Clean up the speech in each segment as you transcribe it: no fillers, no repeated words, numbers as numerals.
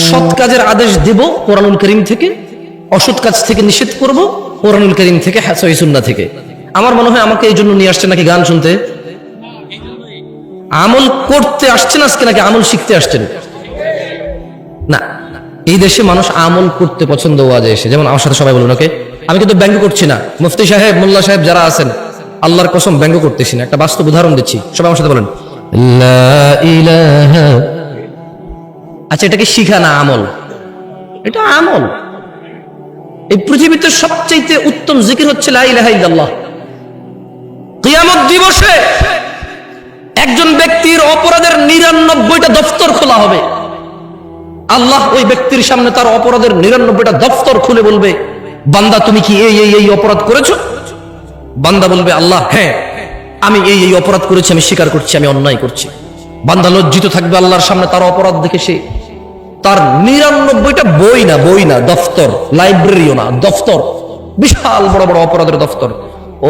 সৎ কাজের আদেশ দেব কোরআনুল কারীম থেকে, অসৎ কাজ থেকে নিষেধ করব কোরআনুল কারীম থেকে, সহিহ সুন্নাহ থেকে। আমার মনে হয় আমাকে এই জন্য নিয়ে আসছেন নাকি গান শুনতে? আমল করতে আসছেন আজকে নাকি আমল শিখতে আসছেন? না, এই দেশে মানুষ আমল করতে পছন্দ ওয়াজে এসে। যেমন আমার সাথে সবাই বলুন, ওকে আমি কিন্তু ব্যঙ্গ করছি না, মুফতি সাহেব মোল্লা সাহেব যারা আছেন আল্লাহর কসম ব্যঙ্গ করতেছি না, একটা বাস্তব উদাহরণ দিচ্ছি। সবাই আমার সাথে বলেন লা ইলাহা। আচ্ছা, এটা কি শিখা না আমল? এটা আমল। এই পৃথিবীতে সবচেয়ে উত্তম জিকির হচ্ছে লা ইলাহা ইল্লাল্লাহ। কিয়ামত দিবসে একজন ব্যক্তির অপরাধের 99টা দফতর খোলা হবে। আল্লাহ ওই ব্যক্তির সামনে তার অপরাধের 99টা দফতর খুলে বলবে, বান্দা তুমি কি এই এই এই অপরাধ করেছো? বান্দা বলবে, আল্লাহ হ্যাঁ আমি এই এই অপরাধ করেছি, আমি স্বীকার করছি, আমি অন্যায় করছি। বান্দা লজ্জিত থাকবে আল্লাহর সামনে তার অপরাধ দেখে। সে তার 99টা বই না দফতর, লাইব্রেরিও না, দফতর, বিশাল বড় বড় অপরাধের দফতর।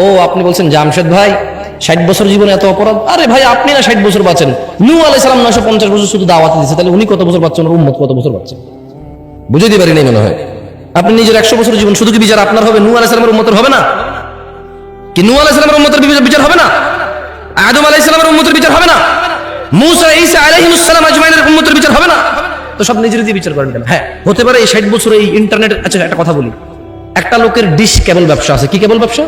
ও আপনি বলছেন জামশেদ ভাই 60 বছর জীবনে এত অপরাধ? আরে ভাই আপনি না 60 বছর বাঁচেন, নূহ আলাইহিস সালাম 950 বছর শুধু দাওয়াত দিয়েছে, তাহলে উনি কত বছর বাঁচছেন, উম্মত কত বছর বাঁচছে? বুঝাইতে পারি নাই মনে হয়। আপনি নিজের 100 বছর জীবন, শুধু কি বিচার আপনার হবে? নূহ আলাইহিস সালামের উম্মতের হবে না? কি নূহ আলাইহিস সালামের উম্মতের বিচার হবে না? আদম আলাইহিস সালামের উম্মতের বিচার হবে না? মূসা ঈসা আলাইহিস সালাম আজমাইনের উম্মতের বিচার হবে না? তো সব নিজের দিয়ে বিচার করেন কেন? হ্যাঁ হতে পারে এই 60 বছর এই ইন্টারনেট। আচ্ছা একটা কথা বলি, একটা লোকের ডিশ কেবল ব্যবসা আছে। কি কেবল ব্যবসা?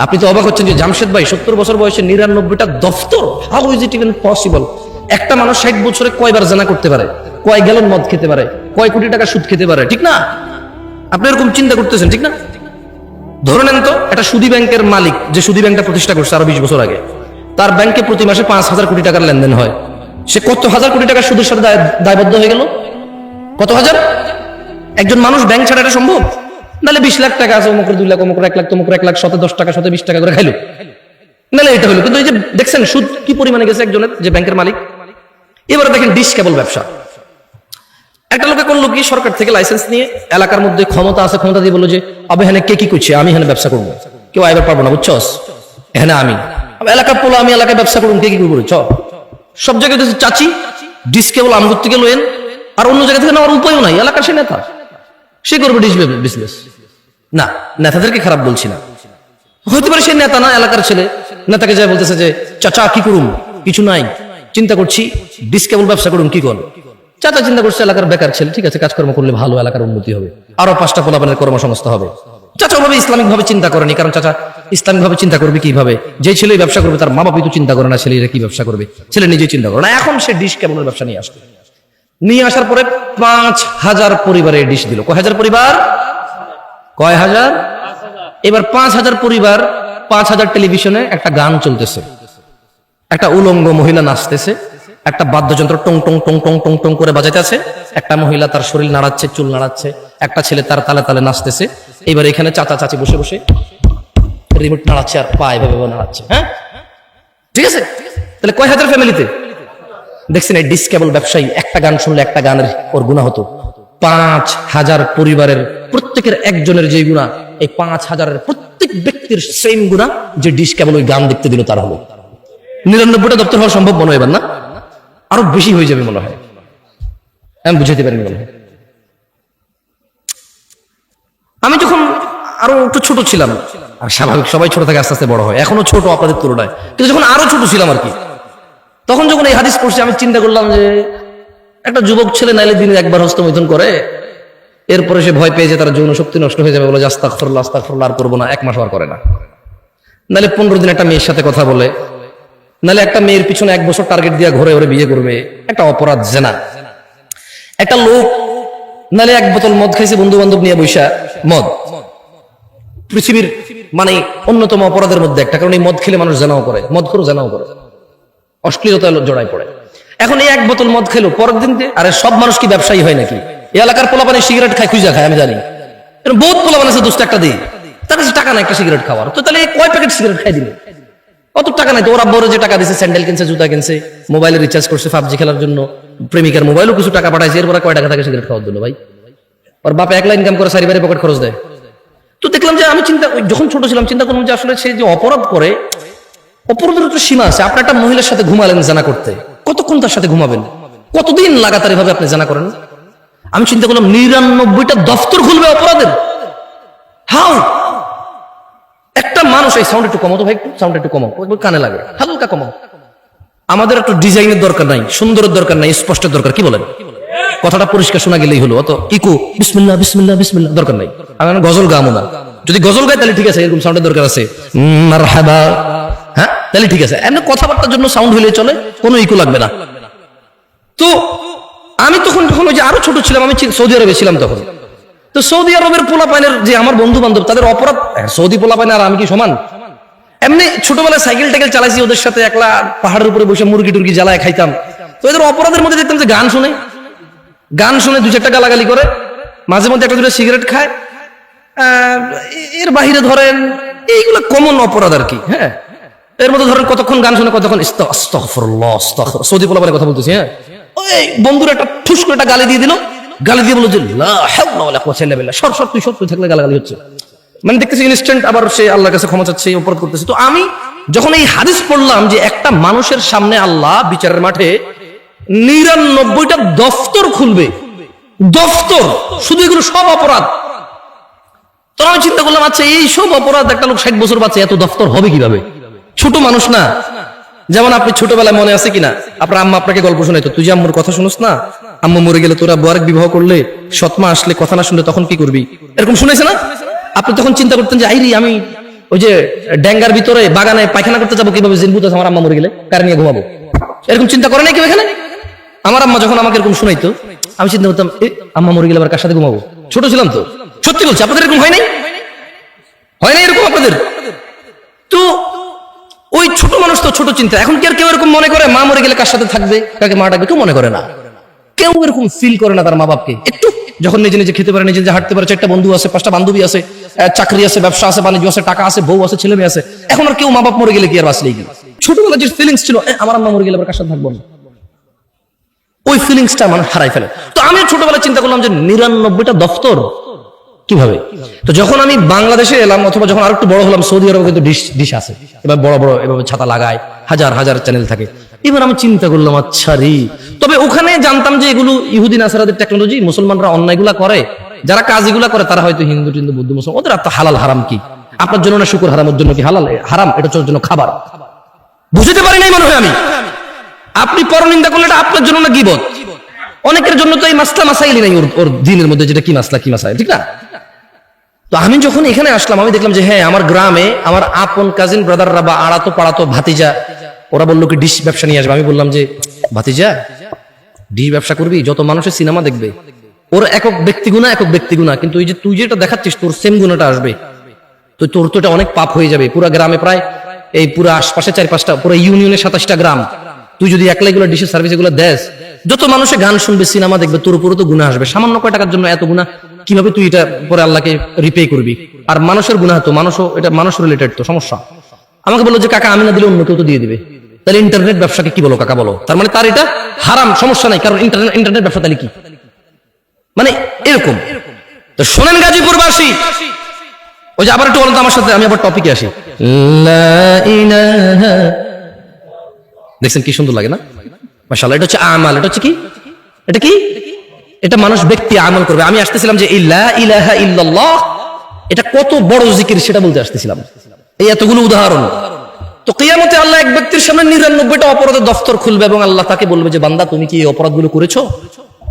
আপনি তো অবাক হচ্ছেন যে জামশেদ ভাই 70 বছর বয়সে 99টা দফতর, how is it even possible? একটা মানুষ 60 বছরে কয়বার জানা করতে পারে, কয় গ্যালন মদ খেতে পারে, কয় কোটি টাকা সুদ খেতে পারে, ঠিক না? আপনি এরকম চিন্তা করতেছেন, ঠিক না? ধরে নেন তো একটা সুদী ব্যাংকের মালিক, যে সুদী ব্যাংকটা প্রতিষ্ঠা করছে আরো 20 বছর আগে, তার ব্যাংকে প্রতি মাসে 5,000 কোটি টাকার লেনদেন হয়। সে কত হাজার কোটি টাকা সুদের সাথে দায়বদ্ধ হয়ে গেল? কত হাজার? একজন মানুষ ব্যাংক ছাড়া এটা সম্ভব? নাহলে 20 লাখ টাকা আছে, অমুকের 2 লাখ, অমুকের 1 লাখ, তমুকের 1 লাখ, 10 টাকা 20 টাকা করে খাইলো, নাহলে এটা হলো। কিন্তু এই যে দেখছেন সুদ কি পরিমাণে গেছে একজনের, যে ব্যাংকের মালিক। এবারে দেখেন ডিশ কেবল ব্যবসা। একটা লোকে করলো কি, সরকার থেকে লাইসেন্স নিয়ে এলাকার মধ্যে ক্ষমতা আছে, ক্ষমতা দিয়ে বললো যে আবে হ্যাঁ কে কি করছে, আমি এখানে ব্যবসা করবো, কেউ আইবার পারবো না, বুঝছস? এখানে আমি এলাকার পোলা, আমি এলাকায় ব্যবসা করবো, কে কি করবো? চ সব জায়গায় চাচি ডিশ কেবল আমগুর থেকে লোয়েন, আর অন্য জায়গা থেকে নেওয়ার উপায়ও নাই। এলাকার সে নেতা, সে করবে ডিশ বিজনেস। না, নেতাদেরকে খারাপ বলছি না, হতে পারে সে নেতা না, এলাকার ছেলে। নেতাকে যাই বলতেছে যে চাচা কি করুম, কিছু নাই, চিন্তা করছি ডিশ কেবল ব্যবসা করুন, কি করুন? চাচা চিন্তা করছে এলাকার বেকার ছেলে, ঠিক আছে কাজকর্ম করলে ভালো, এলাকার উন্নতি হবে, আরো 5টা পোলাপানের কর্মসংস্থান হবে। চাচা ওভাবে ইসলামিক ভাবে চিন্তা করেনি, কারণ চাচা ইসলামিক ভাবে চিন্তা করবে কিভাবে? যে ছেলে ব্যবসা করবে তার মা বাবা তো চিন্তা করে না ছেলেরা কি ব্যবসা করবে, ছেলে নিজেই চিন্তা করে না। এখন সে ডিশ কেবলের ব্যবসা নিয়ে আসলো, নিয়ে আসার পরে 5,000 পরিবারে ডিশ দিল। কয় হাজার পরিবার? কয় হাজার? এবার 5,000 পরিবার, 5,000 টেলিভিশনে একটা গান চলতেছে, একটা উলঙ্গ মহিলা নাচতেছে, একটা বাদ্যযন্ত্র টং টং টং টং টং টং করে বাজাইতেছে, একটা মহিলা তার শরীর নাড়াচ্ছে, চুল নাড়াচ্ছে, একটা ছেলে তার তালে তালে নাচতেছে। এবার এখানে চাচা চাচি বসে বসে রিমোট নাড়াচ্ছে আর পা এভাবে নাড়াচ্ছে। হ্যাঁ ঠিক আছে, তাহলে কয় হাজার ফ্যামিলিতে? দেখছেন এই ডিশ কেবল ব্যবসায়ী একটা গান শুনলে একটা গানের ওর গুনাহ হতো। 5,000 পরিবারের প্রত্যেকের একজনের যে গুনাহ, এই 5,000-এর প্রত্যেক ব্যক্তির সেম গুনাহ যে ডিশ কেবল ওই গান দেখতে দিল তার হলো। 99টা দপ্তর হওয়া সম্ভব মনে হয় না? আরো বেশি হয়ে যাবে মনে হয়, আমি বুঝাইতে পারিনি মনে হয়। আমি যখন আরো একটু ছোট ছিলাম, আর স্বাভাবিক সবাই ছোট থেকে আস্তে আস্তে বড় হয়, এখনো ছোট আপনাদের তুলনায়, কিন্তু যখন আরো ছোট ছিলাম আর কি, তখন যখন এই হাদিস পড়ছি আমি চিন্তা করলাম যে একটা যুবক ছেলে নাইলে দিনে একবার হস্তমৈথুন করে, এরপরে সে ভয় পেয়ে যে তার যৌন শক্তি নষ্ট হয়ে যাবে, বলে আস্তাগফিরুল্লাহ আস্তাগফিরুল্লাহ আর করবো না, 1 মাস আর করে না। নাহলে 15 দিন একটা মেয়ের সাথে কথা বলে, নাহলে একটা মেয়ের পিছনে 1 বছর টার্গেট দিয়ে ঘরে ওরে বিয়ে করবে, একটা অপরাধ জেনা। একটা লোক নাহলে 1 বোতল মদ খাইছে বন্ধু বান্ধব নিয়ে বৈশা, মদ পৃথিবীর মানে অন্যতম অপরাধের মধ্যে একটা, কারণ এই মদ খেলে মানুষ জেনাও করে, মদখোর জেনাও করে, অশ্লীলতা জড়ায় পড়ে। এখন এই 1 বোতল মদ খেলো, পরের দিন আরে সব মানুষ কি ব্যবসায়ী হয় নাকি? এই এলাকার পোলাপানে সিগারেট খায়, খুঁজা খায়, আমি জানি বহুত পোলাপান আছে, দোস্ত একটা দিই, তার কাছে টাকা নাই একটা সিগারেট খাওয়ার, তো তাহলে কয় প্যাকেট সিগারেট খাই দিলে? অত টাকা নাই তো, ওরা বড় যে টাকা দিচ্ছে, স্যান্ডেল কিনছে, জুতা কিনছে, মোবাইলে রিচার্জ করছে, PUBG খেলার জন্য, প্রেমিকার মোবাইলও কিছু টাকা পাঠাইছে, এরপরে কয় টাকা থাকে সিগারেট খাওয়ার জন্য? ভাই ওর বাপ একলা ইনকাম করে, চারিবারে পকেট খরচ দেয়। তো দেখলাম যে আমি চিন্তা, যখন ছোট ছিলাম চিন্তা করলাম যে আসলে সে যে অপরাধ করে, অপরাধের তো সীমা আছে। আপনি একটা মহিলার সাথে ঘুমালেন জানা করতে, কতক্ষণ তার সাথে ঘুমাবেন? কতদিন লাগাতার এভাবে আপনি জানা করেন? আমি চিন্তা করলাম 99টা দফতর খুলবে অপরাধের। হাউ একটা মানুষ, এই সাউন্ড একটু কমাতো ভাই, একটু সাউন্ড একটু কমাও, কানে লাগে, হালকা কমাও। আমাদের একটু ডিজাইনের দরকার নাই, সুন্দরের দরকার নাই, স্পষ্টের দরকার। কি বলেন? কথাটা পরিষ্কার শোনা গেলেই হলো। অত ইকো বিসমিল্লাহ বিসমিল্লাহ বিসমিল্লাহ দরকার নাই। আমি গজল গামো না, যদি গজল গাই তাহলে ঠিক আছে, এরকম সাউন্ডের দরকার আছে, মারহাবা, হ্যাঁ তাহলে ঠিক আছে। এমনি কথাবার্তার জন্য সাউন্ড হইলে চলে, কোনো ইকো লাগবে না। তো আমি তখন ওই যে আরো ছোট ছিলাম, আমি সৌদি আরবে ছিলাম তখন। তো সৌদি আরবের পোলাপাইনের যে আমার বন্ধু বান্ধব, তাদের অপরাধ, সৌদি পোলাপাইন আর আমি কি সমান? এমনি ছোটবেলায় সাইকেল টাইকেল চালাইছি ওদের সাথে, একলা পাহাড়ের উপরে বসে মুরগি টুরগি জ্বালায় খাইতাম। তো এদের অপরাধের মধ্যে দেখতাম যে গান শুনে 2-4টা গালাগালি করে, মাঝে মধ্যে 1-2টা সিগারেট খায়। এর বাহিরে ধরেন এইগুলো কমন অপরাধ আর কি। হ্যাঁ, এর মধ্যে ধরেন কতক্ষণ গান শুনে, কতক্ষণ আস্তাগফিরুল্লাহ আস্তাগফিরুল্লাহ, সৌদি পোলাপাইনের কথা বলতেছি। হ্যাঁ, ওই বন্ধুরা একটা ঠুস করে একটা গালি দিয়ে দিল, গালি দিয়ে বলল যে লা হাওলা ওয়ালা কুওয়াতা ইল্লা বিল্লাহ, সর তুই থাকলে গালাগালি হচ্ছে। মানে দেখতেছি ইনস্ট্যান্ট আবার সে আল্লাহর কাছে ক্ষমা চাচ্ছে, অপরাধ করতেছে। তো আমি যখন এই হাদিস পড়লাম যে একটা মানুষের সামনে আল্লাহ বিচারের মাঠে 99টা দফতর খুলবে, দফতর, শুধু এগুলো সব অপরাধ। তো আমি চিন্তা করলাম, আচ্ছা এই সব অপরাধ একটা লোক 60 বছর বাঁচে, এত দফতর হবে কিভাবে? ছোট মানুষ না। যেমন আপনি ছোটবেলায় মনে আছে কিনা, আপনার আম্মা আপনাকে গল্প শোনাইতো, তুই যে আম্মুর কথা শুনোস না, আম্মু মরে গেলে তোরা আরেক বিবাহ করলে, সৎমা আসলে কথা না শুনলে তখন কি করবি, এরকম শুনেছে না? আপনি তখন চিন্তা করতেন যে আইরি আমি ওই যে ড্যাঙ্গার ভিতরে বাগানে পায়খানা করতে যাবো, কিভাবে জিনবুত আছে, আমার আম্মা মরে গেলে কার নিয়ে ঘুমাবো, এরকম চিন্তা করে নাই কেউ এখানে? আমার আম্মা যখন আমাকে এরকম শোনাইতো, আমি চিন্তা করতাম আম্মা মরে গেলে আবার কার সাথে ঘুমাবো? ছোট ছিলাম তো, সত্যি বলছি। আপনাদের এরকম হয় নাই এরকম আপনাদের? তো ওই ছোট মানুষ তো ছোট চিন্তা। এখন কি আর কেউ এরকম মনে করে মা মরে গেলে কার সাথে থাকবে, কাকে মা ডাকবে? কেউ মনে করে না, কেউ এরকম ফিল করে না তার মা বাপকে। একটু যখন নিজে নিজে খেতে পারে, নিজে নিজে হাঁটতে পারে, 4টা বন্ধু আছে, 5টা বান্ধবী আছে, চাকরি আছে, ব্যবসা আছে, বাণিজ্য আছে, টাকা আছে, বউ আছে, ছেলে মেয়ে আছে, এখন আর কেউ মা বাপ মরে গেলে কি আর বাঁচলেই কি? ছোটবেলায় যে ফিলিংস ছিল, আমার আম্মা মরে গেলে আবার কার সাথে থাকবো না, ওই ফিলিংসটা মানে হারাই ফেলে। তো আমি ছোটবেলায় চিন্তা করলাম যে 99টা দফতর কিভাবে? তো যখন আমি বাংলাদেশে এলাম, অথবা যখন আর একটু বড় হলাম, সৌদি আরবে কিন্তু ডিশ আছে, এবার বড় বড় এভাবে ছাতা লাগায়, হাজার হাজার চ্যানেল থাকে। এবার আমি চিন্তা করলাম, আচ্ছা রে, তবে ওখানে জানতাম যে এগুলো ইহুদি নাসারাদের টেকনোলজি, মুসলমানরা অন্যায়গুলা করে, যারা কাজগুলা করে তারা হয়তো হিন্দু টিন্দু বৌদ্ধ মুসলমান, ওদের আর তো হালাল হারাম কি? আপনার জন্য না শুকর হারামের জন্য কি হালাল হারাম? এটা তোর জন্য খাবার। বুঝতে পারি নাই মনে হয় আমি। আপনি পরনিন্দা করলে এটা আপনার জন্য না গীবত? অনেকের জন্য তো এই মাসলা মাসাইলই নাই ওর দিনের মধ্যে, যেটা কি মাসলা কি মাসাইল, ঠিক না? তো আমি যখন এখানে আসলাম, আমি দেখলাম যে হ্যাঁ, আমার গ্রামে আমার আপন কাজিন ব্রাদাররা বা আড়াতো পাড়াতো ভাতিজা, ওরা বললো কি ডিশ ব্যবসা নিয়ে আসবে। আমি বললাম যে ভাতিজা, ডিশ ব্যবসা করবি, যত মানুষের সিনেমা দেখবে, ওর একক ব্যক্তি গুণা, কিন্তু এই যে তুই যেটা দেখাচ্ছিস, তোর সেম গুণাটা আসবে, তো তোর তো এটা অনেক পাপ হয়ে যাবে। পুরা গ্রামে প্রায় এই পুরো আশপাশে 4-5টা, পুরো ইউনিয়নে 27টা গ্রাম, তুই যদি একলা এগুলো ডিশের সার্ভিস এগুলো দেস, যত মানুষে গান শুনবে, সিনেমা দেখবে, তোর উপরে তো গুনাহ আসবে। সামান্য কয় টাকার জন্য এত গুনাহ, কিভাবে তুই এটা পরে আল্লাহকে রিপে করবি? আর মানুষের গুনাহ তো এটা মানুষ রিলেটেড, তো সমস্যা। আমাকে বললো যে কাকা, আমি না দিলে অন্য কেউ তো দিয়ে দিবে, তাহলে ইন্টারনেট ব্যবসাকে কি বলো কাকা, বলো? তার মানে তার এটা হারাম, সমস্যা নাই, কারণ ইন্টারনেট ব্যবসা তাহলে কি, মানে এরকম। তো শোনেন গাজীপুরবাসী, ওই যে আবার একটু বলেন তো আমার সাথে, আমি আবার টপিকে আসি। দেখছেন কি সুন্দর লাগে না? মাশাআল্লাহ। এটা হচ্ছে আমাল, এটা হচ্ছে কি, এটা কি, এটা মানুষ ব্যক্তি আমল করবে। আমি আসতেছিলাম যে এই লা ইলাহা ইল্লাল্লাহ, এটা কত বড় জিকির সেটা বলতে আসতেছিলাম, এই এতগুলো উদাহরণ। তো কিয়ামতে আল্লাহ এক ব্যক্তির সামনে 99টা অপরাধের দফতর খুলবে এবং আল্লাহ তাকে বলবে যে বান্দা, তুমি কি এই অপরাধগুলো করেছো?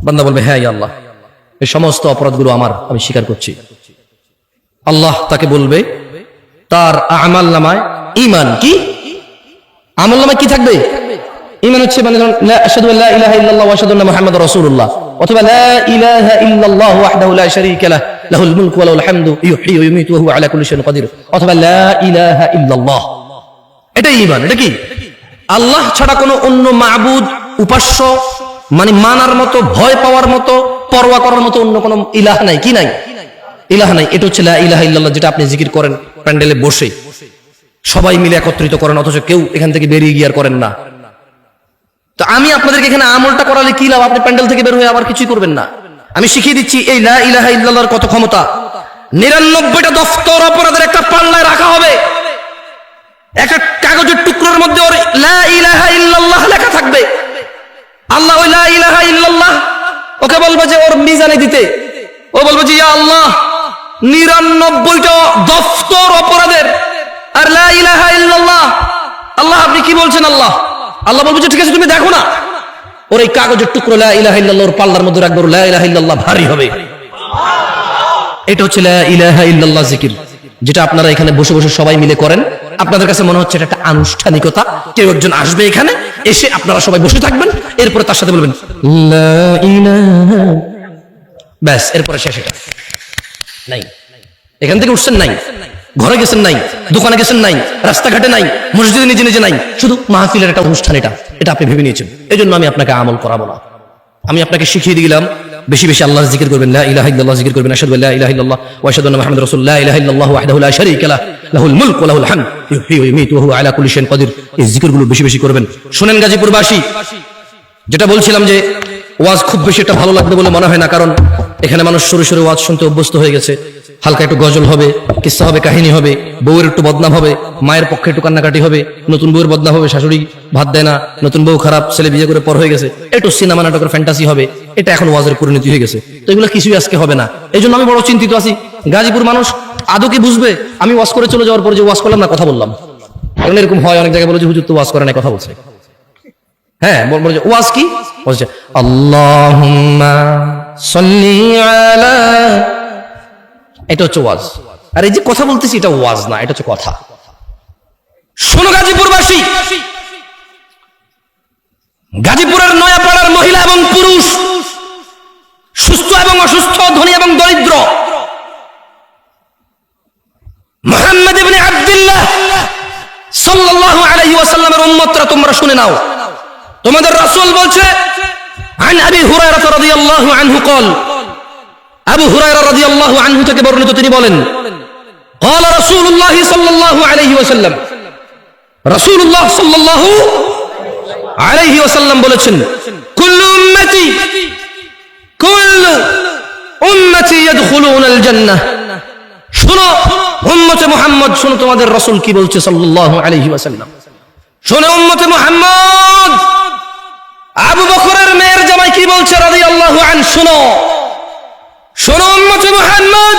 বান্দা বলবে হ্যাঁ ইয়া আল্লাহ, এই সমস্ত অপরাধগুলো আমার, আমি স্বীকার করছি। আল্লাহ তাকে বলবে তার আমাল নামায় ঈমান, কি আমল নামায় কি থাকবে? ঈমান হচ্ছে মানে আশহাদু আল্লা ইলাহা ইল্লাল্লাহ ওয়া আশহাদু আন্না মুহাম্মাদুর রাসূলুল্লাহ, অথবা লা ইলাহা ইল্লাল্লাহ ওয়াহদাহু লা শারীকা লাহু লাহুল মুলকু ওয়া লাহুল হামদু ইউহয়ী ওয়া ইউমীতু ওয়া হুয়া আলা কুল্লি শাইইন কাদির, অথবা লা ইলাহা ইল্লাল্লাহ। এটা ঈমান। এটা কি? আল্লাহ ছাড়া কোনো অন্য মাবুদ, উপাস্য, মানে মানার মতো, ভয় পাওয়ার মতো, পরোয়া করার মতো অন্য কোনো ইলাহ নাই। কি নাই? ইলাহ নাই। এটা হচ্ছে লা ইলাহা ইল্লাল্লাহ, যেটা আপনি জিকির করেন প্যান্ডেলে বসে, সবাই মিলে একত্রিত করেন, অথচ কেউ এখান থেকে বেরিয়ে গিয়ে আর করেন না। তো আমি আপনাদেরকে এখানে আমলটা করালে কি লাভ? আপনি প্যান্ডেল থেকে বের হয়ে আবার কিছুই করবেন না। আমি শিখিয়ে দিচ্ছি এই লা ইলাহা ইল্লাল্লাহর কত ক্ষমতা। 99টা দফতর অপরাধের একটা পাল্লায় রাখা হবে, একটা কাগজের টুকরোর মধ্যে ওর লা ইলাহা ইল্লাল্লাহ লেখা থাকবে। আল্লাহ ওই লা ইলাহা ইল্লাল্লাহ ওকে বলবে যে ওর মিজানে দিতে, ও বলবে যে ইয়া আল্লাহ 99টা দফতর অপরাধের আর লা ইলাহা ইল্লাল্লাহ, আল্লাহ আপনি কি বলছেন? আল্লাহ আল্লাহ বলবে যে ঠিক আছে তুমি দেখো না। ওর এই কাগজের টুকরো লা ইলাহা ইল্লাল্লাহ ওর পাল্লার মধ্যে রাখবে, লা ইলাহা ইল্লাল্লাহ ভারী হবে। এটা হচ্ছে লা ইলাহা ইল্লাল্লাহ জিকির, যেটা আপনারা এখানে বসে বসে সবাই মিলে করেন। আপনাদের কাছে মনে হচ্ছে এটা একটা আনুষ্ঠানিকতা, কেউ একজন আসবে এখানে, এসে আপনারা সবাই বসে থাকবেন, এরপরে তার সাথে বলবেন লা ইলাহা, ব্যাস, এরপরে শেষ। এটা নাই, এখান থেকে উঠছেন নাই, ঘরে গেছেন নাই, দোকানে গেছেন নাই, রাস্তাঘাটে নাই, মসজিদে নিজে নিজে নাই, শুধু মাহফিলের একটা অনুষ্ঠান। এটা আপনি ভেবে নিয়েছেন। এই জন্য আমি আপনাকে আমল করাবো না, আমি আপনাকে শিখিয়ে দিলাম বেশি বেশি আল্লাহ জিকির করবেন, লা ইলাহা ইল্লাল্লাহ জিকির করবেন, আশহাদু আল্লা ইলাহা ইল্লাল্লাহ ওয়া আশহাদু আন্না মুহাম্মাদার রাসূলুল্লাহ, লা ইলাহা ইল্লাল্লাহু ওয়াহদাহু লা শারীকা লাহু লাহুল মুলকু ওয়া লাহুল হামদ ইউহয়ী ওয়া ইউমীতু ওয়া হুয়া আলা কুল্লি শাইইন কাদির। এই জিকিরগুলো বেশি বেশি করবেন। শুনেন গাজীপুরবাসী, যেটা বলছিলাম যে ওয়াজ খুব বেশি একটা ভালো লাগবে বলে মনে হয় না, কারণ এখানে মানুষ সরে সরে ওয়াজ শুনতে অভ্যস্ত হয়ে গেছে। হালকা একটু গজল হবে, কিস্সা হবে, কাহিনী হবে, বউয়ের একটু বদনাম হবে, মায়ের পক্ষে একটু কান্নাকাটি হবে, নতুন বউয়ের বদনাম হবে, শাশুড়ি ভাত দেয় না, নতুন বউ খারাপ, ছেলে বিয়ে করে পর হয়ে গেছে, একটু সিনেমা নাটকের ফ্যান্টাসি হবে। এটা এখন ওয়াজের পরিণতি হয়ে গেছে। তো এগুলো কিছুই আজকে হবে না। এই জন্য আমি বড় চিন্তিত আছি, গাজীপুর মানুষ আদৌ কি বুঝবে আমি ওয়াজ করে চলে যাওয়ার পরে যে ওয়াজ করলাম না, কথা বললাম। কারণ এরকম হয়, অনেক জায়গায় বলে যে হুজুর তো ওয়াজ করে না, কথা বলছে। হ্যাঁ, বলবো যে ওয়াজ কি বলছে, আল্লাহুম্মা সাল্লি আলা, এটা হচ্ছে ওয়াজ। আর এই যে কথা বলতেছি এটা ওয়াজ না, এটা হচ্ছে কথা। শোনো গাজীপুরবাসী, গাজীপুরের নয়াপাড়ার মহিলা এবং পুরুষ, সুস্থ এবং অসুস্থ, ধনী এবং দরিদ্র, মুহাম্মদ ইবনে আব্দুল্লাহ সাল্লাল্লাহু আলাইহি ওয়াসাল্লামের উম্মতরা তোমরা শুনে নাও। তোমাদের রাসূল বলছে, আন আবি হুরায়রা রাদিয়াল্লাহু আনহু قال, আবু হুরায়রা রাদিয়াল্লাহু আনহু থেকে বর্ণিত, তিনি বলেন, قال رسول الله صلى الله عليه وسلم, রাসূলুল্লাহ সাল্লাল্লাহু আলাইহি ওয়াসাল্লাম বলেছেন, কুল্লু উম্মতি ইয়াদখুলুনাল জান্নাহ। শোনো উম্মতে মুহাম্মদ, শোনো তোমাদের রাসূল কি বলছে সাল্লাল্লাহু আলাইহি ওয়াসাল্লাম। শোনো উম্মতে মুহাম্মদ, আবু বকরের মেয়ের জামাই কি বলছে রাদিয়াল্লাহু আনহু। শোনো শোনো উম্মতে মুহাম্মদ,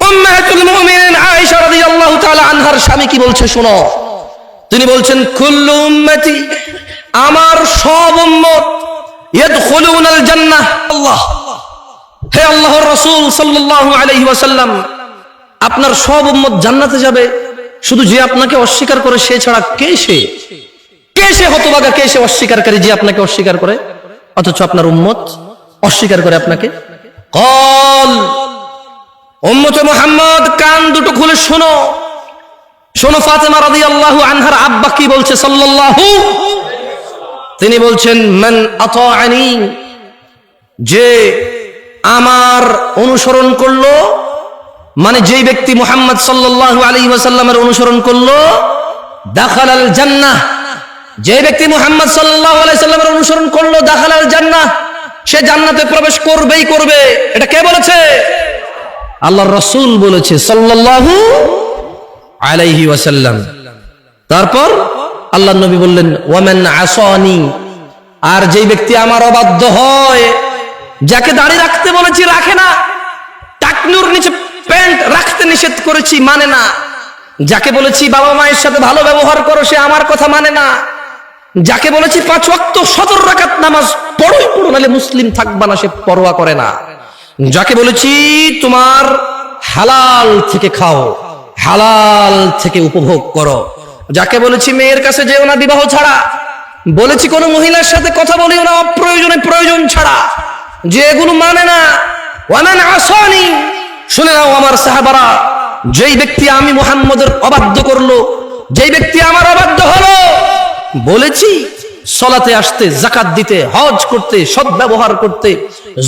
উম্মাহাতুল মুমিনিন আয়েশা রাদিয়াল্লাহু তাআলা আনহার স্বামী কি বলছে শোনো। তিনি বলছেন, কুল্লু উম্মতি, আমার সব উম্মত, ইয়াদখুলুনাল জান্নাহ। আল্লাহ, হে আল্লাহর রাসূল সাল্লাল্লাহু আলাইহি ওয়াসাল্লাম, আপনার সব উম্মত জান্নাতে যাবে, শুধু যে আপনাকে অস্বীকার করে সে ছাড়া। কে সে হতভাগা, কে সে অস্বীকারী যে আপনাকে অস্বীকার করে, অথচ আপনার উম্মত অস্বীকার করে আপনাকে। কল, উম্মতে মুহাম্মদ কান দুটো খুলে শোনো, শোনো ফাতেমা রাদিয়াল্লাহু আনহার আব্বা কি বলছে সাল্লাল্লাহু, তিনি বলছেন, মান আতাআনি, যে আমার অনুসরণ করলো, মানে যেই ব্যক্তি মুহাম্মদ সাল্লাল্লাহু আলাইহি ওয়াসাল্লামের অনুসরণ করলো, দাখালাল জান্নাহ, যে ব্যক্তি মুহাম্মদ সাল্লাল্লাহু আলাইহি ওয়াসাল্লামের অনুসরণ করলো, দাখালাল জান্নাহ, সে জান্নাতে প্রবেশ করবেই করবে। এটা কে বলেছে? আল্লাহর রাসূল বলেছে সাল্লাল্লাহু আলাইহি ওয়াসাল্লাম। তারপর আল্লাহর নবী বললেন, ওয়ামান আসানি, আর যেই ব্যক্তি আমার অবাধ্য হয়, যাকে দাড়ি রাখতে বলেছি রাখে না, টাকনুর নিচে প্যান্ট রাখতে নিষেধ করেছি মানে না, যাকে বলেছি বাবা মায়ের সাথে ভালো ব্যবহার করো সে আমার কথা মানে না, যাকে বলেছি 5 ওয়াক্ত 17 রাকাত নামাজ পড়োই পড়ো নালে মুসলিম থাকবা না, সে পরোয়া করে না, যাকে বলেছি তোমার হালাল থেকে খাও, হালাল থেকে উপভোগ করো, যাকে বলেছি মেয়ের কাছে যেও না বিবাহ ছাড়া, বলেছি কোনো মহিলার সাথে কথা বলিও না অপ্রয়োজনে প্রয়োজন ছাড়া, যে এগুলো মানে না। ওয়ামান আসানি, শুনে নাও আমার সাহাবারা, যেই ব্যক্তি আমি মুহাম্মদের অবাধ্য করলো, যেই ব্যক্তি আমার অবাধ্য হলো, বলেছি সলাতে আসতে, যাকাত দিতে, হজ করতে, সদ্ব্যবহার করতে,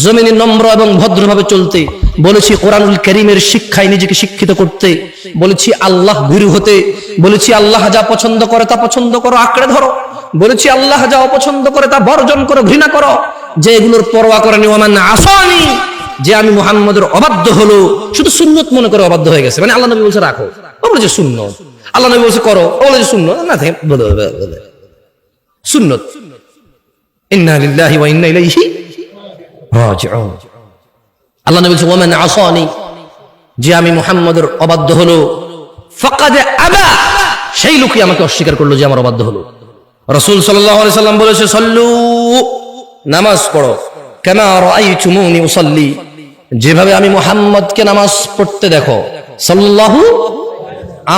জমিনে নম্র এবং ভদ্রভাবে চলতে, বলেছি কোরআনুল কারীমের শিক্ষায় নিজেকে শিক্ষিত করতে, বলেছি আল্লাহ ভীরু হতে, বলেছি আল্লাহ যা পছন্দ করে তা পছন্দ করো, আঁকড়ে ধরো, বলেছি আল্লাহ যা অপছন্দ করে তা বর্জন করো, ঘৃণা করো, যে এগুলোর পরোয়া করেনি। ওয়ামান আসানি, যে আমি মুহাম্মদের অবাধ্য হলো, শুধু সুন্নত মনে করে অবাধ্য হয়ে গেছে, মানে আল্লাহ নবী বলছে রাখো, ও বলেছে সুন্নত, আল্লাহ নবী বলছে করো, ও বলেছে সুন্নত, না থাকে সুন্নত। ইন্না লিল্লাহি ওয়া ইন্না ইলাইহি রাজিউন। আল্লাহ নবী বলেছেন ওয়ামান আসানি, যে আমি মুহাম্মদের অবাধ্য হলো, ফাকাদ আবা, সেই লোকই আমাকে অস্বীকার করলো যে আমার অবাধ্য হলো। রাসূল সাল্লাল্লাহু আলাইহি সাল্লাম বলেছে সাল্লু, নামাজ পড়ো, কামা রাআইতুমুনি উসাল্লি, যেভাবে আমি মুহাম্মদকে নামাজ পড়তে দেখো। সাল্লাল্লাহু,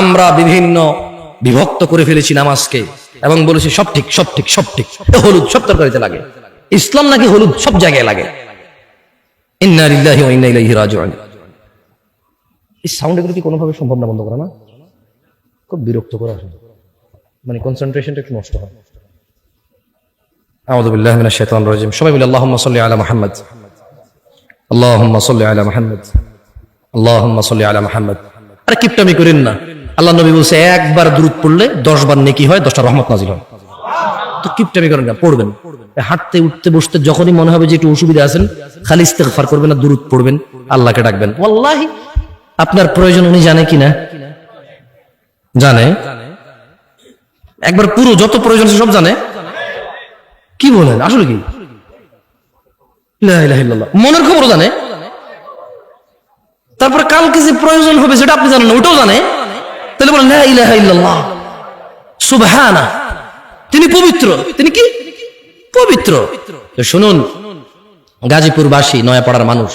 আমরা বিভিন্ন বিভক্ত করে ফেলেছি নামাজকে এবং বলেছি সব ঠিক সব ঠিক সব ঠিক। হলুদ সব তরকারিতে লাগে, ইসলাম নাকি হলুদ সব জায়গায় লাগে। ইন্না লিল্লাহি ওয়া ইন্না ইলাইহি রাজিউন। এই সাউন্ড এগুলো কি কোনোভাবে সম্ভব না বন্ধ করা? না, খুব বিরক্ত করা, মানে কনসেন্ট্রেশনটা একটু নষ্ট হয়। আউযু বিল্লাহি মিনাশ শাইতানির রাজিম। সবাই বলি আল্লাহুম্মা সাল্লি আলা মুহাম্মদ, আল্লাহুম্মা সাল্লি আলা মুহাম্মদ, আল্লাহুম্মা সাল্লি আলা মুহাম্মদ। আরে কিপটামি করেন না। আল্লাহ নবী বলছে একবার দুরূদ পড়লে 10 বার নেকি হয়, 10টা রহমত নাজিল হয়। তো কিপটামি করেন না, পড়বেন। হাঁটতে উঠতে বসতে যখনই মনে হবে যে একটু অসুবিধা আছেন, খালি ইস্তেগফার করবেন আর দুরূদ পড়বেন, আল্লাহকে ডাকবেন। ওয়াল্লাহি আপনার প্রয়োজন উনি জানে কিনা, জানে। একবার পুরো যত প্রয়োজন সব জানে। কি বলেন, আসলে কি? লা ইলাহা ইল্লাল্লাহ। মনের খবরও জানে। তারপরে কালকে যে প্রয়োজন হবে সেটা আপনি জানেন না, ওটাও জানে। তাহলে বলেন লা ইলাহা ইল্লাল্লাহ, সুবহানাহ, তিনি পবিত্র। তিনি কি পবিত্র? তো শুনুন, গাজীপুরবাসী, নয়াপাড়ার মানুষ,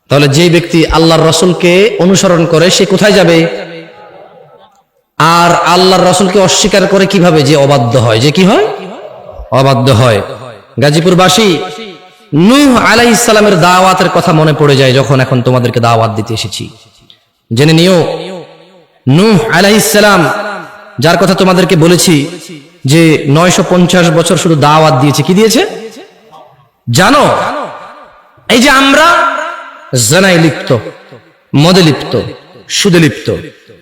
তাহলে যে ব্যক্তি আল্লাহর রাসূলকে অনুসরণ করে সে কোথায় যাবে? আর আল্লাহর রাসূলকে অস্বীকার করে কিভাবে? যে অবাধ্য হয়, যে কি হয়? অবাধ্য হয়। গাজীপুরবাসী, নূহ আলাইহিস সালামের দাওয়াতের কথা মনে পড়ে যায় যখন এখন তোমাদেরকে দাওয়াত দিতে এসেছি। জেনে নিও, নূহ আলাইহিস সালাম, যার কথা তোমাদেরকে বলেছি যে 950 বছর শুধু দাওয়াত দিয়েছে। কি দিয়েছে জানো? এই যে আমরা জানায় লিপ্ত, মদে লিপ্ত, সুদে লিপ্ত,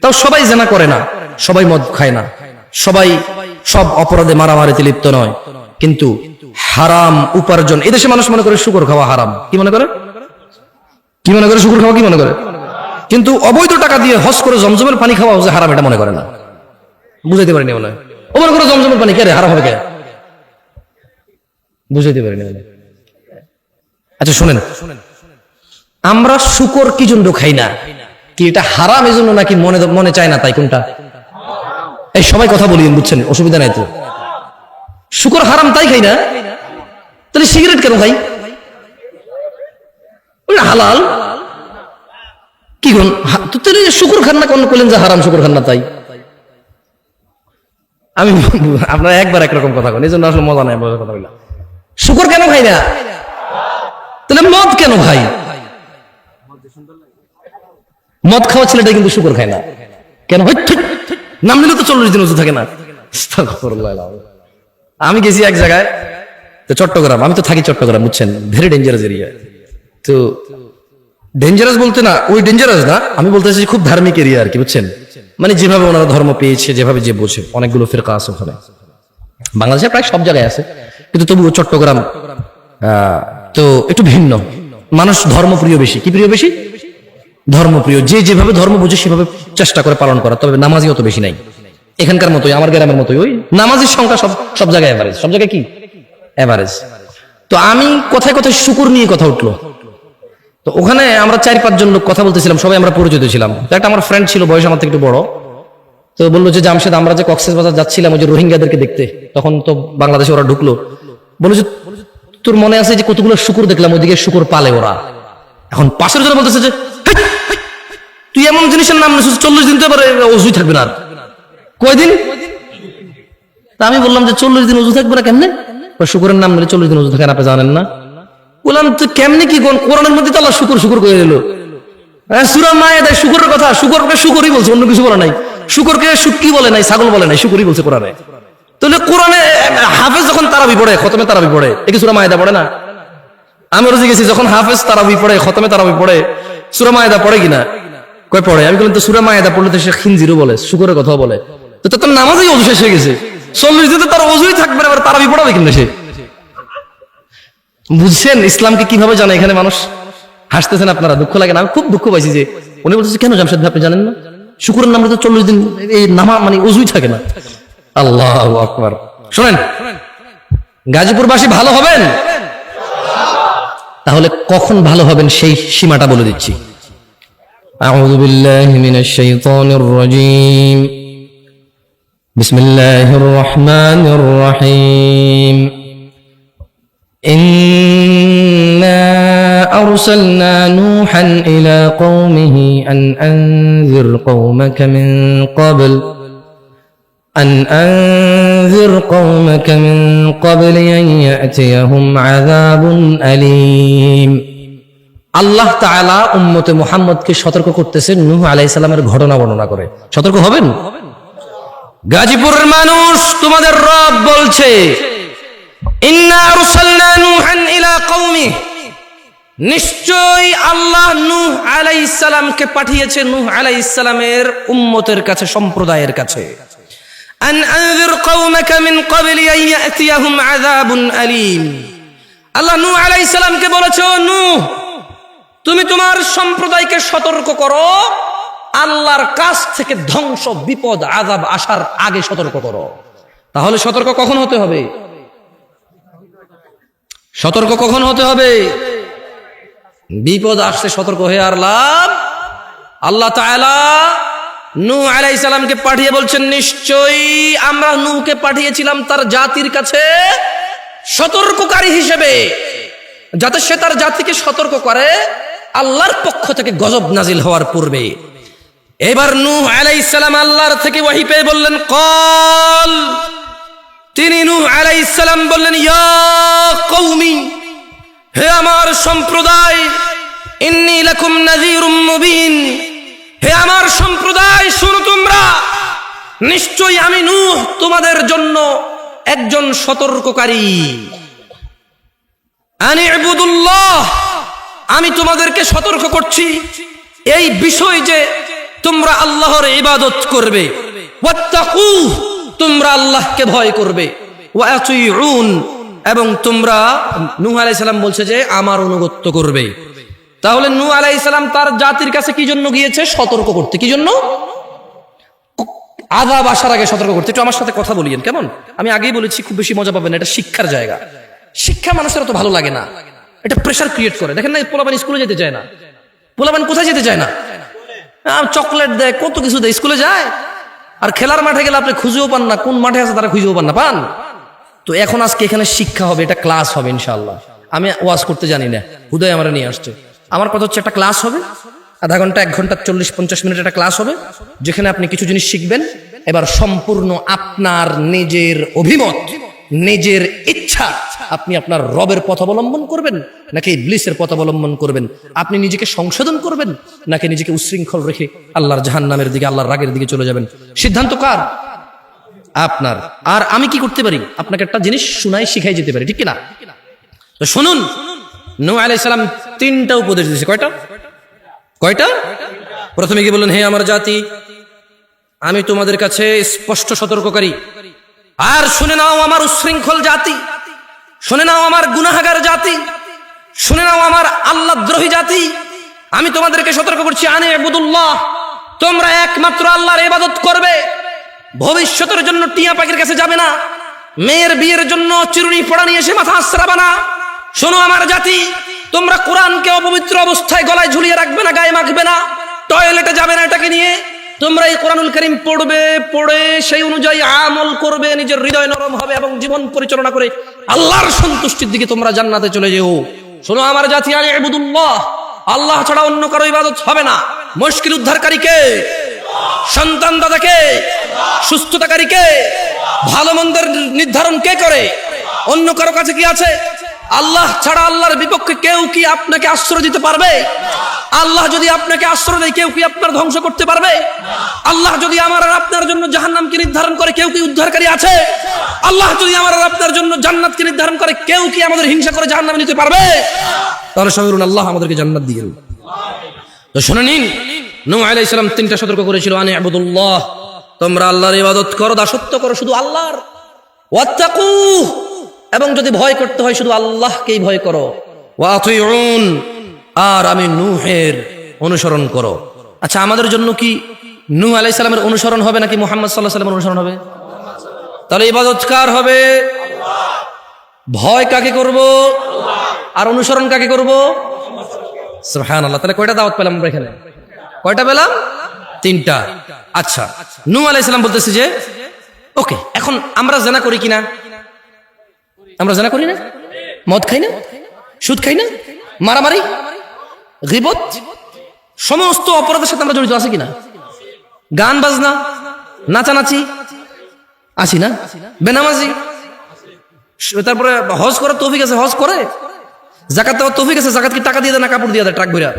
তাও সবাই জানা করে না, সবাই মদ খায় না, সবাই সব অপরাধে মারামারিতে লিপ্ত নয়, কিন্তু হারাম উপার্জন। এদেশে মানুষ মনে করে শুকর খাওয়া হারাম। কি মনে করে? কি মনে করে? শুকর খাওয়া কি মনে করে? কিন্তু অবৈধ টাকা দিয়ে হজ করে জমজমের পানি খাওয়া যে হারাম, এটা মনে করে না। বুঝাইতে পারিনি মনে হয়। ও মনে করে জমজমের পানি কে রে হারাম হবে কে? বুঝাইতে পারিনি মনে। আচ্ছা শুনেন, আমরা শুকর কি জন্য খাই না? কি এটা হারাম এই জন্য নাকি মনে মনে চায় না তাই? কোনটা? এই সবাই কথা বলি, বুঝছেন, অসুবিধা নাই তো। শুকর হারাম তাই খাই না, তাহলে সিগারেট কেন খাই? হালাল কি গুণ? তাহলে শুকর খান না কোন করলেন যে হারাম শুকর খান না তাই? আমি আপনারা একবার একরকম কথা বলেন, এই জন্য আসলে মজা নাই কথা বললাম। শুকর কেন খাই না? তাহলে মদ কেন খাই? মদ খাওয়া ছেলেটা কিন্তু শুকর খায় না কেন? নাম নিলে তো 40 দিন ওযু থাকে না। আমি গেছি এক জায়গায়, তো চট্টগ্রাম, আমি তো থাকি চট্টগ্রাম, বুঝছেন, ভেরি ডেঞ্জারাস এরিয়া। তো ডেঞ্জারাস বলতে না, ওই ডেঞ্জারাস না, আমি বলতে চাইছি খুব ধার্মিক এরিয়া আর কি, বুঝছেন। মানে যেভাবে ওনারা ধর্ম পেয়েছে, যেভাবে যে বোঝে, অনেকগুলো ফিরকা আছে ওখানে, বাংলাদেশে প্রায় সব জায়গায় আছে, কিন্তু তবুও চট্টগ্রাম তো একটু ভিন্ন। মানুষ ধর্মপ্রিয় বেশি। কি প্রিয় বেশি? ধর্মপ্রিয়। যে যেভাবে ধর্ম বুঝে সেভাবে চেষ্টা করে পালন করা। তবে নামাজি অত বেশি নাই, এখানকার মতোই, আমার গ্রামের মতোই। ওই নামাজির সংখ্যা সব জায়গায় এভারেজ, সব জায়গায় কি এভারেজ। তো আমি কোথায় কোথায় শুকুর নিয়ে কথা উঠলো, তো ওখানে আমরা 4-5 জন লোক কথা বলতেছিলাম, সবাই আমরা পরিচিত ছিলাম। তো একটা আমার ফ্রেন্ড ছিল, বয়স আমার থেকে একটু বড়, তো বললো যে জামশেদ, আমরা যে কক্সবাজার যাচ্ছিলাম ওই যে রোহিঙ্গাদেরকে দেখতে, তখন তো বাংলাদেশে ওরা ঢুকলো, বললো যে তোর মনে আছে যে কতগুলো শুকুর দেখলাম, ওইদিকে শুকুর পালে ওরা। এখন পাশের জন বলতেছে যে তুই এমন জিনিসের নাম নিছিস 40 দিন তো এবারে ওযুই থাকবে না। কয়দিন? তা আমি বললাম যে 40 দিন ওযু থাকবে না কেমনে? শুকুরের নাম নিলে 40 দিন ওযু থাকে না, আপনি জানেন না? বললাম তো কেমনে কি? কোরআনের মধ্যে তো আল্লাহ শুকুর শুকুর করে দিল। সূরা মায়েদায় শুকুরের কথা, শুকুরকে শুকুরই বলছে, অন্য কিছু বলে নাই। শুকুরকে শুটকি বলে নাই, ছাগল বলে নাই, শুকুরই বলছে কোরআনে। তাহলে কোরআনে হাফেজ যখন তারাবি পড়ে, খতমে তারাবি পড়ে, একে সূরা মায়েদা পড়ে না? আমি রোজে গেছি, যখন হাফেজ তারাবি পড়ে, খতমে তারাবি পড়ে, সূরা মায়েদা পড়ে কিনা? কয় পড়ে। আমি বললাম তো সূরা মায়েদা পড়লে তো সে খিনজিরও বলে, শুকুরের কথা বলে, তো তোর নামাজই ওযু শেষ হয়ে গেছে। 40 দিনে তার ওযুই থাকবে না, এবার তারাবি পড়াবে কিনা সে? বুঝছেন ইসলামকে কিভাবে জানে? এখানে মানুষ হাসতেছেন, আপনারা দুঃখ লাগে না? আমি খুব দুঃখ পাইছি যে উনি বলতেছে কেন জামশেদ ভাই আপনি জানেন না শুকুরের নামে তো 40 দিন এই নামা মানে ওযুই থাকে না। আল্লাহু আকবার। শুনেন, গাজীপুরবাসী ভালো হবেন? তাহলে কখন ভালো হবেন সেই সীমাটা বলে দিচ্ছি। আউযু বিল্লাহি মিনাশ শাইতানির রাজীম। বিসমিল্লাহির রহমানির রহিম। إنا أرسلنا نوحا إلى قومه أن أنذر قومك من قبل أن يأتيهم عذاب أليم। আল্লাহ তাআলা উম্মতে মুহাম্মদকে সতর্ক করতেছেন নূহ আলাইহিস সালামের ঘটনা বর্ণনা করে। সতর্ক হবেন? গাজীপুরের মানুষ, তোমাদের রব বলছে ইন্না আরসালনা নূহান ইলা কওমিহি, নিশ্চয় আল্লাহ নূহ আলাইহিস সালামকে পাঠিয়েছেন নূহ আলাইহিস সালামের উম্মতের কাছে, সম্প্রদায়ের কাছে। আন আনযির কওমাকা মিন ক্বাবলি আন ইয়াতিয়াহুম আযাবুন আলীম। আল্লাহ নূহ আলাইহিস সালামকে বলেছে, নূহ তুমি তোমার সম্প্রদায়কে সতর্ক করো, আল্লাহর কাছ থেকে ধ্বংস, বিপদ, আযাব আসার আগে সতর্ক করো। তাহলে সতর্ক কখন হতে হবে? সতর্ক কখন হতে হবে? বিপদ আসছে সতর্ক হয়ে আর লাভ? আল্লাহ তাআলা নূহ আলাইহিস সালামকে পাঠিয়ে বলছেন, নিশ্চয়ই আমরা নূহকে পাঠিয়েছিলাম তার জাতির কাছে সতর্ককারী হিসেবে, যাতে সে তার জাতিকে সতর্ক করে আল্লাহর পক্ষ থেকে গজব নাজিল হওয়ার পূর্বে। এবার নূহ আলাইহিস সালাম আল্লাহর থেকে ওহী পেয়ে বললেন কল, তিনি নূহ আলাইহিস সালাম বললেন, ইয়া কওমি, হে আমার সম্প্রদায়, ইন্নী লাকুম নাযীরুম মুবিন, হে আমার সম্প্রদায় শোনো তোমরা, নিশ্চয়ই আমি নূহ তোমাদের জন্য একজন সতর্ককারী। আনি ইবুদুল্লাহ, আমি তোমাদেরকে সতর্ক করছি এই বিষয় যে তোমরা আল্লাহর ইবাদত করবে, ওয়াত্তাকু, তোমরা আল্লাহকে ভয় করবে, ওয়া আতিউন, এবং তোমরা, নূহ আলাইহিস সালাম বলছে যে আমার অনুগত্য করবে। তাহলে নূহ আলাইহিস সালাম তার জাতির কাছে কি জন্য গিয়েছে? সতর্ক করতে। কি জন্য? আযাব আসার আগে সতর্ক করতে। একটু আমার সাথে কথা বলিয়েন কেমন? আমি আগেই বলেছি খুব বেশি মজা পাবেন না, এটা শিক্ষার জায়গা। শিক্ষা মানুষের তো ভালো লাগে না, এটা প্রেসার ক্রিয়েট করে। দেখেন না, পোলাপান স্কুলে যেতে চায় না। পোলাপান কোথায় যেতে চায় না? চকলেট দেয়, কত কিছু দেয়, স্কুলে যায়। আর খেলার মাঠে গেলে আপনি খুঁজেও পান না, কোন মাঠে আছে তারা খুঁজেও পান না, পান। তো এখন আজকে এখানে শিক্ষা হবে, এটা ক্লাস হবে ইনশাআল্লাহ। আমি ওয়াজ করতে জানি না, হুদাই আমরা নিয়ে আসছে। আমার কথা হচ্ছে একটা ক্লাস হবে, আধা ঘন্টা, 1 ঘন্টা 40-50 মিনিট একটা ক্লাস হবে, যেখানে আপনি কিছু জিনিস শিখবেন। এবার সম্পূর্ণ আপনার নিজের অভিমত, নিজের ইচ্ছা, আপনি আপনার রবের পথ অবলম্বন করবেন নাকি ইবলিসের পথ অবলম্বন করবেন? আপনি নিজেকে সংশোধন করবেন নাকি নিজেকে উচ্ছৃঙ্খল রেখে আল্লাহর জাহান্নামের দিকে, আল্লাহর রাগের দিকে চলে যাবেন? সিদ্ধান্ত কার? আপনার। আর আমি কি করতে পারি? আপনাকে একটা জিনিস শুনাই, শিখাই যেতে পারি, ঠিক কিনা? তো শুনুন, নূহ আলাইহিস সালাম 3টা উপদেশ দিয়েছে। কয়টা? প্রথমে কি বললেন? হে আমার জাতি, আমি তোমাদের কাছে স্পষ্ট সতর্ককারী। আর শুনে নাও আমার উচ্ছৃঙ্খল জাতি, শুনে নাও আমার গুনাহগার জাতি, শুনে নাও আমার আল্লাহদ্রোহী জাতি, আমি তোমাদেরকে সতর্ক করছি, আনি ইবুদুল্লাহ, তোমরা একমাত্র আল্লাহর ইবাদত করবে। ভবিষ্যতের জন্য টিয়া পাখির কাছে যাবে না, মেয়ের বিয়ের জন্য চিরুনি পড়া নিয়ে এসে মাথা আশ্রাবে না। শোনো আমার জাতি, তোমরা কোরআনকে অপবিত্র অবস্থায় গলায় ঝুলিয়ে রাখবে না, গায়ে মাখবে না, টয়লেটে যাবে না এটাকে নিয়ে। তোমরা এই কোরআনুল কারীম পড়বে, পড়ে সেই অনুযায়ী আমল করবে, নিজের হৃদয় নরম হবে এবং জীবন পরিচালনা করে আল্লাহর সন্তুষ্টির দিকে তোমরা জান্নাতে চলে যেও। শোনো আমার জাতি, আনি ইবুদুল্লাহ, আল্লাহ ছাড়া অন্য কারো ইবাদত হবে না। মুশকিল উদ্ধারকারী কে? সন্তান দাতা কে? সুস্থতাকারী কে? ভালো মন্দের নির্ধারণ কে করে? অন্য কারো কাছে কি আছে? আল্লাহ ছাড়া আল্লাহর বিপক্ষে কেউ কি আপনাকে আশ্রয় দিতে পারবে? আল্লাহ যদি আপনাকে আশ্রয় দেয়, কেউ কি আপনার ধ্বংস করতে পারবে? আল্লাহ যদি আমার আর আপনার জন্য জাহান্নামকে নির্ধারণ করে, কেউ কি উদ্ধারকারী আছে? আল্লাহ যদি আমার আর আপনার জন্য জান্নাতকে নির্ধারণ করে, কেউ কি আমাদের হিংসা করে জাহান্নামে নিতে পারবে? তাহলে সবাই বলুন, আল্লাহ আমাদেরকে জান্নাত দিয়েন। তো শুনে নিন, নূহ আলাইহিস সালাম 3টা সতর্ক করেছিল। আনি ইবুদুল্লাহ, তোমরা আল্লাহর ইবাদত করো, দাসত্ব করো শুধু আল্লাহর। ওয়াত্তাকু, এবং যদি ভয় করতে হয় শুধু আল্লাহকেই ভয় করো। ওয়া আতিউন, আর আমি নূহের অনুসরণ করো। আচ্ছা, আমাদের জন্য কি নূহ আলাইহিস সালামের অনুসরণ হবে নাকি মুহাম্মদ সাল্লাল্লাহু আলাইহি ওয়াসাল্লামের অনুসরণ হবে? তাহলে ইবাদত কার হবে? ভয় কাকে করব? আর অনুসরণ কাকে করব? সুবহানাল্লাহ। তাহলে কয়টা দাওয়াত পেলাম আমরা এখানে? কয়টা পেলাম? 3টা। আচ্ছা, নূহ আলাইহিস সালাম বলতেছে যে ওকে, এখন আমরা জিনা করি কিনা? আমরা জিনা করি না? মদ খাই না? সুদ খাই না? মারামারি, গীবত, সমস্ত অপরাধের সাথে আমরা জড়িত আছি কিনা? গান বাজনা, নাচানাচি আছি না? বেনামাজি, তারপরে হজ করার তৌফিক আছে, হজ করে। যাকাত দেওয়ার তৌফিক আছে, যাকাত কি টাকা দিয়ে দেয় না কাপড় দিয়ে দেয় ট্রাক ভইরা?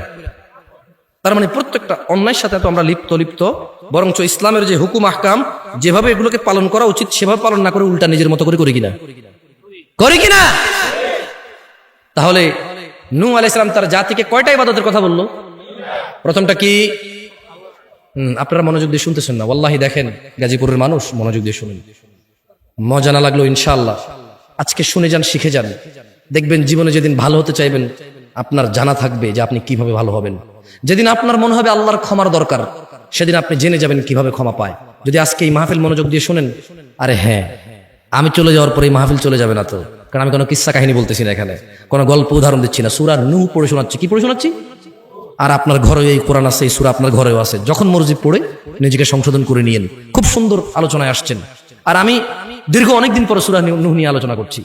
তার মানে প্রত্যেকটা অন্যায়ের সাথে তো আমরা লিপ্ত, বরঞ্চ ইসলামের যে হুকুম আহকাম যেভাবে এগুলোকে পালন করা উচিত সেভাবে পালন না করে উল্টা নিজের মতো করে করি কিনা? করি কিনা? তাহলে নূহ আলাইহিস সালাম তার জাতিকে কয়টা ইবাদতের কথা বললো? প্রথমটা কি? আপনারা মনোযোগ দিয়ে শুনতেছেন না, ওয়াল্লাহি দেখেন গাজীপুরের মানুষ মনোযোগ দিয়ে শুনেন, মজা না লাগলো ইনশাআল্লাহ আজকে শুনে যান, শিখে যান, দেখবেন জীবনে যেদিন ভালো হতে চাইবেন আপনার জানা থাকবে যে আপনি কিভাবে ভালো হবেন। যেদিন আপনার মনে হবে আল্লাহর ক্ষমার দরকার, সেদিন আপনি জেনে যাবেন কিভাবে ক্ষমা পায়। যদি আজকে এই মাহফিল মনোযোগ দিয়ে শুনেন, আরে হ্যাঁ, আমি চলে যাওয়ার পরে এই মাহফিল চলে যাবে না তো, কারণ আমি কোনো কিস্সা কাহিনী বলতেছি না, এখানে কোনো গল্প উদাহরণ দিচ্ছি না, সূরা নূহ পড়ে শোনাচ্ছি। কি পড়ে শোনাচ্ছি? আর আপনার ঘরে এই কোরআন আছে, এই সূরা আপনার ঘরেও আছে, যখন মর্জি পড়ে নিজেকে সংশোধন করে নিয়েন। খুব সুন্দর আলোচনায় আসছেন। আর আমি দীর্ঘ অনেকদিন পর সূরা নূহ নিয়ে আলোচনা করছি,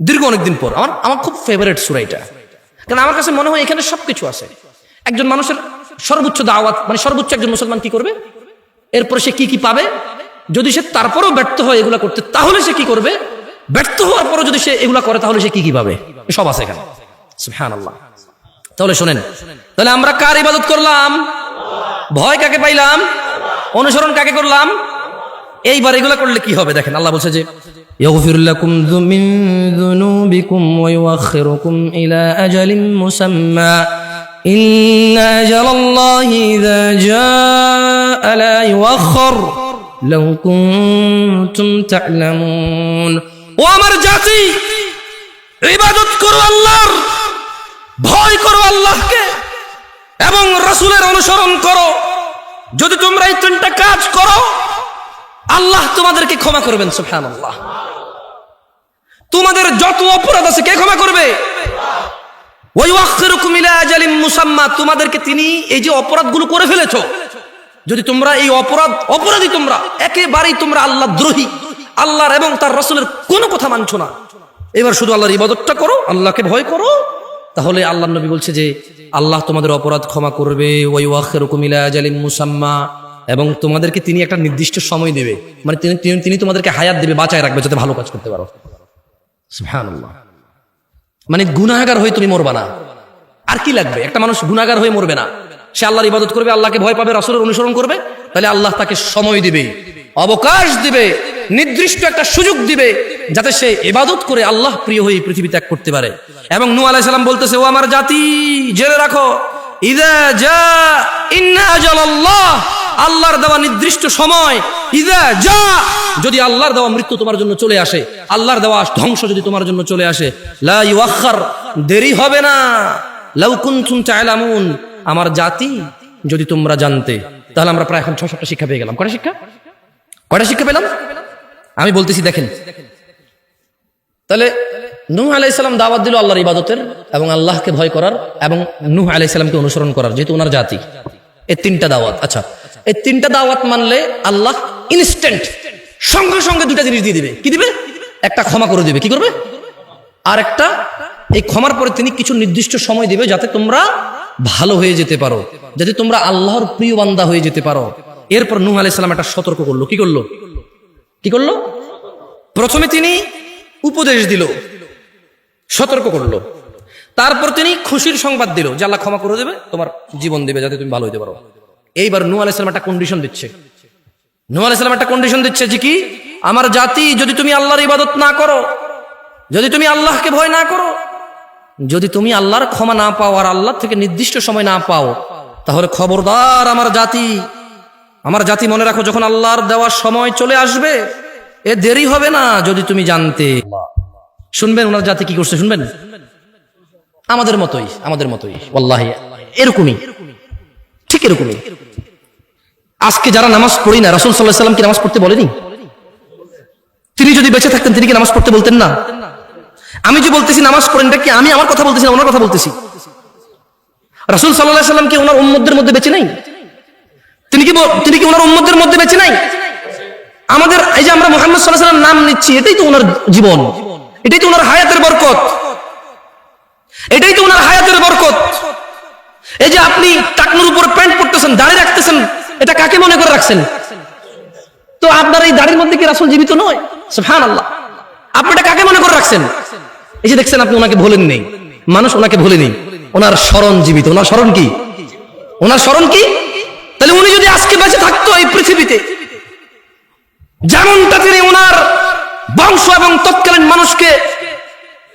দীর্ঘ অনেকদিন পর। আমার খুব ফেভারিট সূরা এটা, কারণ আমার কাছে মনে হয় এখানে সবকিছু আছে। একজন মানুষের সর্বোচ্চ দাওয়াত, মানে সর্বোচ্চ একজন মুসলমান কি করবে, এরপরে সে কি পাবে, যদি সে তারপরেও ব্যর্থ হয় এগুলা করতে, তাহলে সে কি করবে, ব্যর্থ হওয়ার পরও যদি সে এগুলা করে তাহলে সে কি পাবে, সব আছে এখানে। সুবহানাল্লাহ। তাহলে শোনেন, তাহলে আমরা কার ইবাদত করলাম? ভয় কাকে পাইলাম? অনুসরণ কাকে করলাম? এইবার এগুলা করলে কি হবে দেখেন, আল্লাহ বলছে যে يغفر لكم من ذنوبكم ويؤخركم إلى أجل مسمى إن أجل الله إذا جاء لا يؤخر لو كنتم تعلمون। ও আমার জাতি, ইবাদত করো আল্লাহর, ভয় করো আল্লাহকে এবং রাসূলের অনুসরণ করো। যদি তোমরা এই 3টা কাজ করো আল্লাহ তোমাদেরকে ক্ষমা করবেন। সুবহানাল্লাহ। তোমাদের যত অপরাধ আছে কে ক্ষমা করবে? ওয়া ইউআখিরুকুম ইলা আজালিম মুসাম্মা। তোমাদেরকে তিনি এই যে অপরাধগুলো করে ফেলেছো, যদি তোমরা এই অপরাধী, তোমরা একেবারেই তোমরা আল্লাহ দ্রোহী, আল্লাহর এবং তার রাসূলের কোনো কথা মানছো না, এবার শুধু আল্লাহর ইবাদতটা করো, আল্লাহকে ভয় করো, তাহলে আল্লাহর নবী বলছে যে আল্লাহ তোমাদের অপরাধ ক্ষমা করবে। ওয়া ইউআখিরুকুম ইলা আজালিম মুসাম্মা, এবং তোমাদেরকে তিনি একটা নির্দিষ্ট সময় দেবে, মানে তিনি তোমাদেরকে হায়াত দেবে, বাঁচায় রাখবে যাতে ভালো কাজ করতে পারো। সুবহানাল্লাহ। মানে গুনাহগার হয়ে তুমি মরবা না। আর কি লাগবে? একটা মানুষ গুনাহগার হয়ে মরবে না, সে আল্লাহর ইবাদত করবে, আল্লাহকে ভয় পাবে, রাসূলের অনুসরণ করবে, তাহলে আল্লাহ তাকে সময় দিবে, অবকাশ দিবে, নির্দিষ্ট একটা সুযোগ দিবে যাতে সে ইবাদত করে আল্লাহ প্রিয় হয়ে পৃথিবী ত্যাগ করতে পারে। এবং নূহ আলাইহিস সালাম বলতেছে, ও আমার জাতি, জেনে রাখো, ইযা জা ইন্না আজালাল্লাহ, আল্লাহর দেওয়া নির্দিষ্ট সময়, ইযা জা, যদি আল্লাহর দেওয়া মৃত্যু তোমার জন্য চলে আসে, আল্লাহর দেওয়া ধ্বংস যদি তোমার জন্য চলে আসে, লা ইউআখার, দেরি হবে না, লাউ কুনতুম তা'লামুন, আমার জাতি যদি তোমরা জানতে। তাহলে আমরা প্রায় এখন 6-7টা শিক্ষা পেয়ে গেলাম। কয়টা শিক্ষা পেলাম আমি বলতেছি, দেখেন। তাহলে নূহ আলাইহিস সালাম দাওয়াত দিল আল্লাহর ইবাদতের এবং আল্লাহকে ভয় করার এবং নূহ আলাইহিস সালামকে অনুসরণ করার, যেহেতু ওনার জাতি। এই 3টা দাওয়াত। আচ্ছা, এই 3টা দাওয়াত মানলে আল্লাহ ইনস্ট্যান্ট সঙ্গে সঙ্গে 2টা জিনিস দিয়ে দিবে। কি দিবে? একটা ক্ষমা করে দিবে। কি করবে? আর একটা, এই ক্ষমার পরে তিনি কিছু নির্দিষ্ট সময় দিবে যাতে তোমরা ভালো হয়ে যেতে পারো, যাতে তোমরা আল্লাহর প্রিয় বান্দা হয়ে যেতে পারো। এরপর নূহ আলাইহিস সালাম একটা সতর্ক করলো। কি করলো? প্রথমে তিনি উপদেশ দিল, সতর্ক করলো, তারপর তিনি খুশির সংবাদ দিল যে আল্লাহ ক্ষমা করে দেবে, তোমার জীবন দেবে যাতে তুমি ভালো হইতে পারো। এইবার নূহ আলাইহিস সালাম একটা কন্ডিশন দিচ্ছে, যে কি, আমার জাতি, যদি তুমি আল্লাহর ইবাদত না করো, যদি তুমি আল্লাহকে ভয় না করো, যদি তুমি আল্লাহর ক্ষমা না পাও আর আল্লাহ থেকে নির্দিষ্ট সময় না পাও, তাহলে খবরদার আমার জাতি মনে রাখো, যখন আল্লাহর দেওয়ার সময় চলে আসবে এ দেরি হবে না। যদি তুমি জানতে, শুনবেন ওনার জাতি কি করছে, শুনবেন, আমাদের মতোই ওয়াল্লাহি এরকমই, ঠিক এরকমই। আজকে যারা নামাজ পড়ি না, রাসূল সাল্লাল্লাহু আলাইহি ওয়াসাল্লাম কি নামাজ পড়তে বলেনি? তিনি যদি বেঁচে থাকতেন তিনি কি নামাজ পড়তে বলতেন না? আমি যে বলতেছি নামাজ পড়েন, এটা কি আমি আমার কথা বলতেছি না ওনার কথা বলতেছি? রাসূল সাল্লাল্লাহু আলাইহি ওয়াসাল্লাম কি ওনার উম্মতদের মধ্যে বেঁচে নাই? তিনি কি ওনার উম্মতদের মধ্যে বেঁচে নাই? আমাদের এই যে আমরা মুহাম্মদ সাল্লাল্লাহু আলাইহি ওয়াসাল্লাম নাম নিচ্ছি, এটাই তো ওনার জীবন, এটাই তো ওনার হায়াতের বরকত, এটাই তো ওনার হায়াতের বরকত। এই যে আপনি টাকনুর উপর প্যান্ট পরতেছেন, দাড়ি রাখতেছেন, এটা কাকে মনে করে রাখছেন? তো আপনার এই দাড়ির মধ্যে কি রাসূল জীবিত নয়? সুবহানাল্লাহ। আপনি এটা কাকে মনে করে রাখছেন? এই যে দেখছেন আপনি ওনাকে ভুলেন নেই, মানুষ ওনাকে ভুলেনি, ওনার স্মরণ জীবিত। ওনার স্মরণ কি? ওনার স্মরণ কি? তাহলে উনি যদি আজকে বেঁচে থাকতো এই পৃথিবীতে, যেমনটা তিনি ওনার বংশ এবং তৎকালীন মানুষকে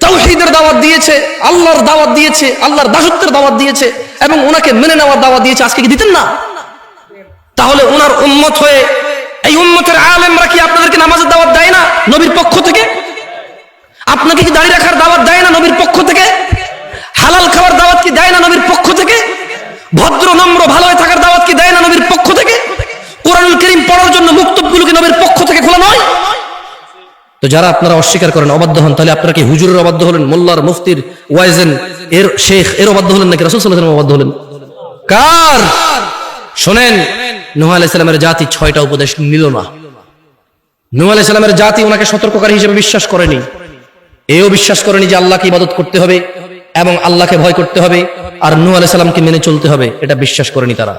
তাওহীদের দাওয়াত দিয়েছে, আল্লাহর দাওয়াত দিয়েছে, আল্লাহর দাসত্বের দাওয়াত দিয়েছে এবং ওনাকে মেনে নেওয়ার দাওয়াত দিয়েছে, আজকে কি দিতেন না? তাহলে ওনার উম্মত হয়ে এই উম্মতের আলেমরা কি আপনাদেরকে নামাজের দাওয়াত দেয় না নবীর পক্ষ থেকে? আপনাকে কি দাড়ি রাখার দাওয়াত দেয় না নবীর পক্ষ থেকে? হালাল খাওয়ার দাওয়াত কি দেয় না নবীর পক্ষ থেকে? ভদ্র নম্র ভালো হয়ে থাকার দাওয়াত কি দেয় না নবীর পক্ষ থেকে? কোরআনুল কারীম পড়ার জন্য মুক্তবগুলো কি নবীর পক্ষ থেকে খোলা নয়? তো যারা আপনারা অস্বীকার করেন, অবাধ্য হন, তাহলে আপনারা কি হুজুরের অবাধ্য হলেন, মোল্লার, মুফতির, ওয়াইজেন, এর শেখ এর অবাধ্য হলেন নাকি রাসূল সাল্লাল্লাহু আলাইহি ওয়াসাল্লাম অবাধ্য হলেন? কার? শোনেন, নূহ আলাইহিস সালামের জাতি 6টা উপদেশ নিল না। নূহ আলাইহিস সালামের জাতি ওনাকে সতর্ককারী হিসেবে বিশ্বাস করেনি, এও বিশ্বাস করেনি যে আল্লাহকে ইবাদত করতে হবে এবং আল্লাহকে ভয় করতে হবে আর নূহ আলাইহিস সালামকে মেনে চলতে হবে, এটা বিশ্বাস করেনি তারা।